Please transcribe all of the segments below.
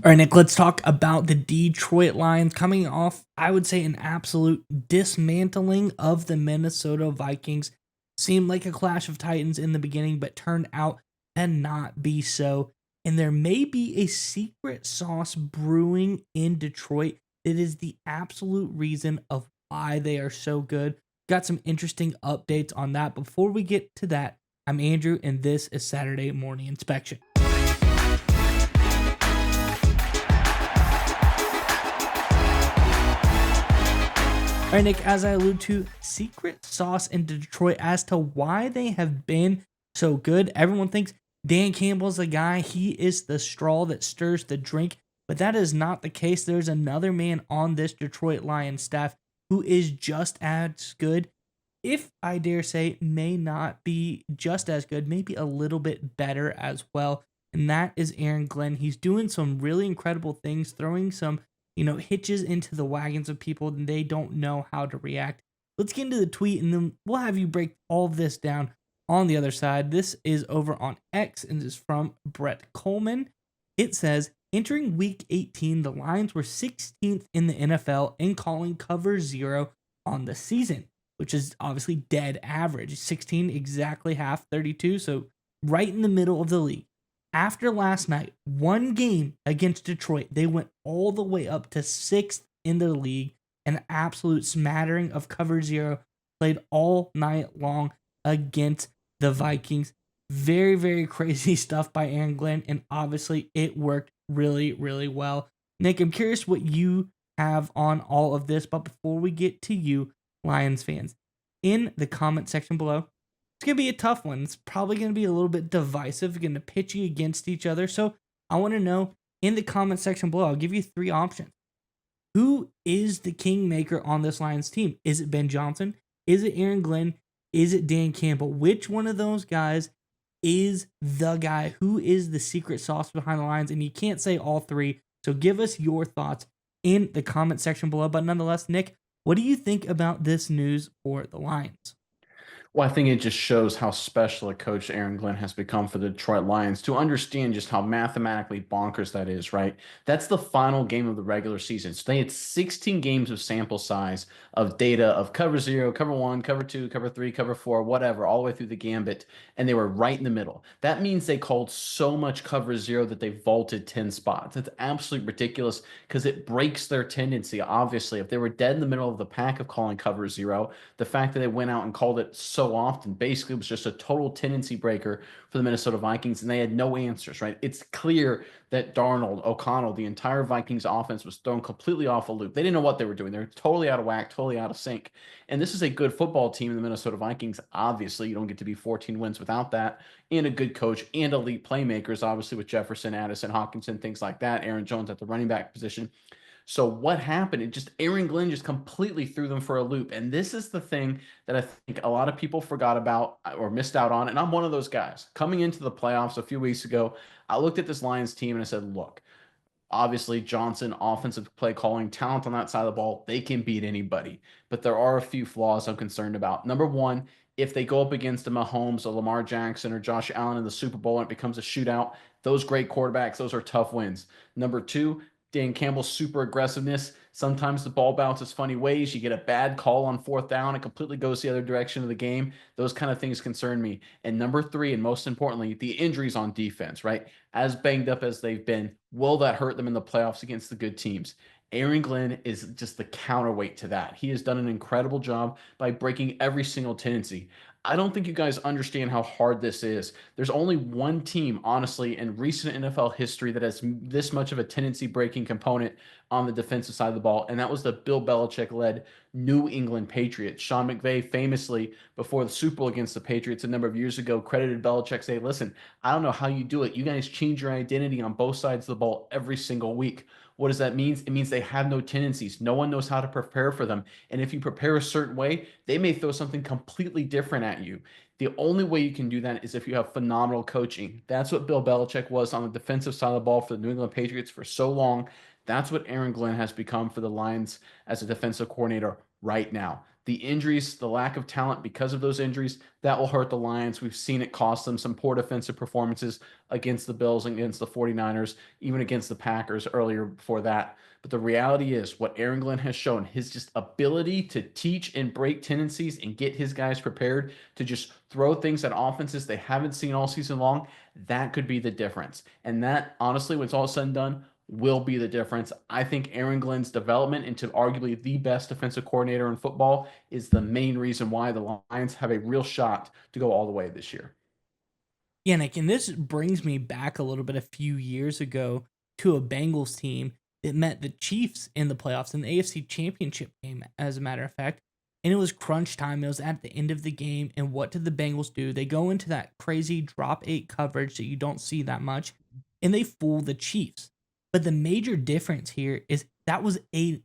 All right, Nick, let's talk about the Detroit Lions coming off, I would say, an absolute dismantling of the Minnesota Vikings. Seemed like a clash of titans in the beginning, but turned out to not be so. And there may be a secret sauce brewing in Detroit that is the absolute reason of why they are so good. Got some interesting updates on that. Before we get to that, I'm Andrew, and this is Saturday Morning Inspection. All right, Nick, as I allude to, secret sauce in Detroit as to why they have been so good. Everyone thinks Dan Campbell's the guy. He is the straw that stirs the drink, but that is not the case. There's another man on this Detroit Lions staff who is just as good, if I dare say, may not be just as good, maybe a little bit better as well. And that is Aaron Glenn. He's doing some really incredible things, throwing some hitches into the wagons of people and they don't know how to react. Let's get into the tweet and then we'll have you break all of this down on the other side. This is over on X and is from Brett Coleman. It says, entering week 18, the Lions were 16th in the NFL in calling cover zero on the season, which is obviously dead average. 16, exactly half, 32, so right in the middle of the league. After last night, one game against Detroit, they went all the way up to 6th in the league. An absolute smattering of cover zero, played all night long against the Vikings. Very, very crazy stuff by Aaron Glenn, and obviously it worked really, really well. Nick, I'm curious what you have on all of this, but before we get to you, Lions fans, in the comment section below, it's going to be a tough one. It's probably going to be a little bit divisive, going to pitchy against each other. So I want to know in the comment section below, I'll give you three options. Who is the kingmaker on this Lions team? Is it Ben Johnson? Is it Aaron Glenn? Is it Dan Campbell? Which one of those guys is the guy? Who is the secret sauce behind the Lions? And you can't say all three. So give us your thoughts in the comment section below. But nonetheless, Nick, what do you think about this news for the Lions? Well, I think it just shows how special a coach Aaron Glenn has become for the Detroit Lions to understand just how mathematically bonkers that is, right? That's the final game of the regular season. So they had 16 games of sample size of data of cover zero, cover one, cover two, cover three, cover four, whatever, all the way through the gambit. And they were right in the middle. That means they called so much cover zero that they vaulted 10 spots. It's absolutely ridiculous because it breaks their tendency. Obviously, if they were dead in the middle of the pack of calling cover zero, the fact that they went out and called it so often basically was just a total tendency breaker for the Minnesota Vikings, and they had no answers, right? It's clear that Darnold, O'Connell, the entire Vikings offense was thrown completely off a loop. They didn't know what they were doing. They were totally out of whack, totally out of sync. And this is a good football team, the Minnesota Vikings. Obviously, you don't get to be 14 wins without that, and a good coach and elite playmakers, obviously, with Jefferson, Addison, Hawkinson, things like that. Aaron Jones at the running back position. So what happened? It just Aaron Glenn just completely threw them for a loop. And this is the thing that I think a lot of people forgot about or missed out on. And I'm one of those guys. Coming into the playoffs a few weeks ago, I looked at this Lions team and I said, look, obviously Johnson, offensive play calling, talent on that side of the ball, they can beat anybody. But there are a few flaws I'm concerned about. Number one, if they go up against a Mahomes or Lamar Jackson or Josh Allen in the Super Bowl and it becomes a shootout, those great quarterbacks, those are tough wins. Number two, Dan Campbell's super aggressiveness. Sometimes the ball bounces funny ways. You get a bad call on fourth down. It completely goes the other direction of the game. Those kind of things concern me. And number three, and most importantly, the injuries on defense, right? As banged up as they've been, will that hurt them in the playoffs against the good teams? Aaron Glenn is just the counterweight to that. He has done an incredible job by breaking every single tendency. I don't think you guys understand how hard this is. There's only one team, honestly, in recent NFL history that has this much of a tendency breaking component on the defensive side of the ball, and that was the Bill Belichick led New England Patriots. Sean McVay famously, before the Super Bowl against the Patriots a number of years ago, credited Belichick, saying, listen, I don't know how you do it. You guys change your identity on both sides of the ball every single week. What does that mean? It means they have no tendencies. No one knows how to prepare for them. And if you prepare a certain way, they may throw something completely different at you. The only way you can do that is if you have phenomenal coaching. That's what Bill Belichick was on the defensive side of the ball for the New England Patriots for so long. That's what Aaron Glenn has become for the Lions as a defensive coordinator right now. The injuries, the lack of talent because of those injuries, that will hurt the Lions. We've seen it cost them some poor defensive performances against the Bills and against the 49ers, even against the Packers earlier before that. But the reality is what Aaron Glenn has shown, his just ability to teach and break tendencies and get his guys prepared to just throw things at offenses they haven't seen all season long, that could be the difference. And that, honestly, when it's all said and done, will be the difference. I think Aaron Glenn's development into arguably the best defensive coordinator in football is the main reason why the Lions have a real shot to go all the way this year. Yeah, Nick, and this brings me back a little bit a few years ago to a Bengals team that met the Chiefs in the playoffs in the AFC Championship game, as a matter of fact. And it was crunch time. It was at the end of the game. And what did the Bengals do? They go into that crazy drop eight coverage that you don't see that much, and they fool the Chiefs. But the major difference here is that was a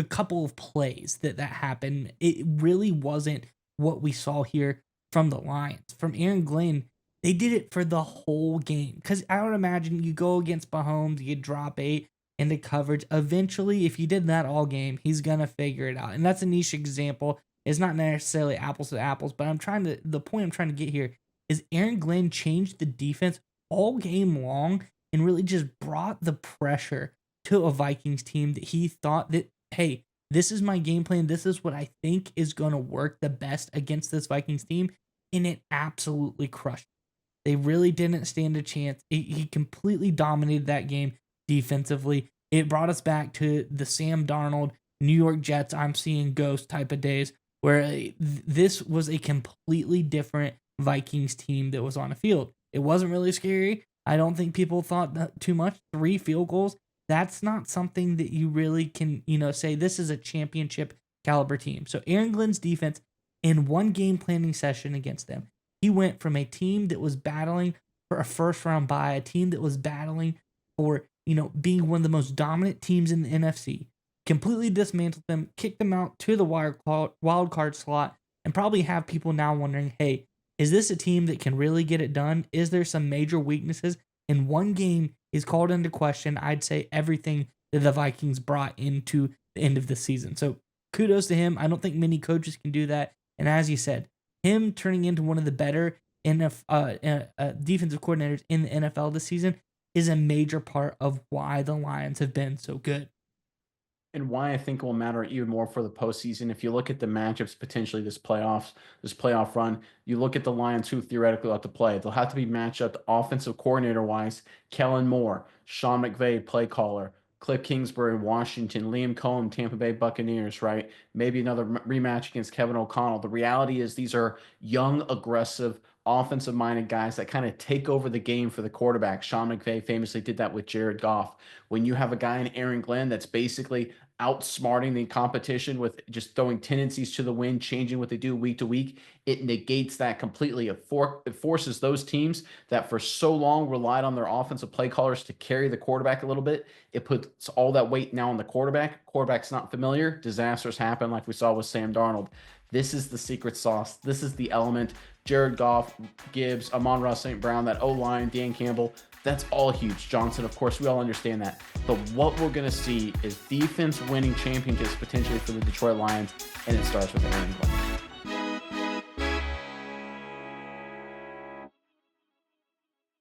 couple of plays that happened. It really wasn't what we saw here from the Lions. From Aaron Glenn, they did it for the whole game. Because I would imagine you go against Mahomes, you drop eight into coverage. Eventually, if you did that all game, he's going to figure it out. And that's a niche example. It's not necessarily apples to apples, but the point I'm trying to get here is Aaron Glenn changed the defense all game long and really just brought the pressure to a Vikings team that he thought that, hey, this is my game plan. This is what I think is going to work the best against this Vikings team. And it absolutely crushed. They really didn't stand a chance. He completely dominated that game defensively. It brought us back to the Sam Darnold, New York Jets, I'm seeing ghost type of days, where this was a completely different Vikings team that was on the field. It wasn't really scary. I don't think people thought that too much. 3 field goals, that's not something that you really can, say this is a championship caliber team. So Aaron Glenn's defense in one game planning session against them, he went from a team that was battling for a first round bye, a team that was battling for, being one of the most dominant teams in the NFC, completely dismantled them, kicked them out to the wild card slot, and probably have people now wondering, hey, is this a team that can really get it done? Is there some major weaknesses? And one game is called into question, I'd say, everything that the Vikings brought into the end of the season. So kudos to him. I don't think many coaches can do that. And as you said, him turning into one of the better defensive coordinators in the NFL this season is a major part of why the Lions have been so good. And why I think it will matter even more for the postseason. If you look at the matchups potentially this playoff run, you look at the Lions who theoretically have to play. They'll have to be matched up offensive coordinator wise. Kellen Moore, Sean McVay, play caller, Cliff Kingsbury, Washington, Liam Cohen, Tampa Bay Buccaneers, right? Maybe another rematch against Kevin O'Connell. The reality is these are young, aggressive, offensive minded guys that kind of take over the game for the quarterback. Sean McVay famously did that with Jared Goff. When you have a guy in Aaron Glenn that's basically outsmarting the competition with just throwing tendencies to the wind, changing what they do week to week, it negates that completely. It forces those teams that for so long relied on their offensive play callers to carry the quarterback a little bit. It puts all that weight now on the quarterback. Quarterback's not familiar. Disasters happen like we saw with Sam Darnold. This is the secret sauce. This is the element. Jared Goff, Gibbs, Amon-Ra St. Brown, that O-line, Dan Campbell, that's all huge. Johnson, of course, we all understand that. But what we're going to see is defense winning championships potentially for the Detroit Lions, and it starts with Aaron Glenn.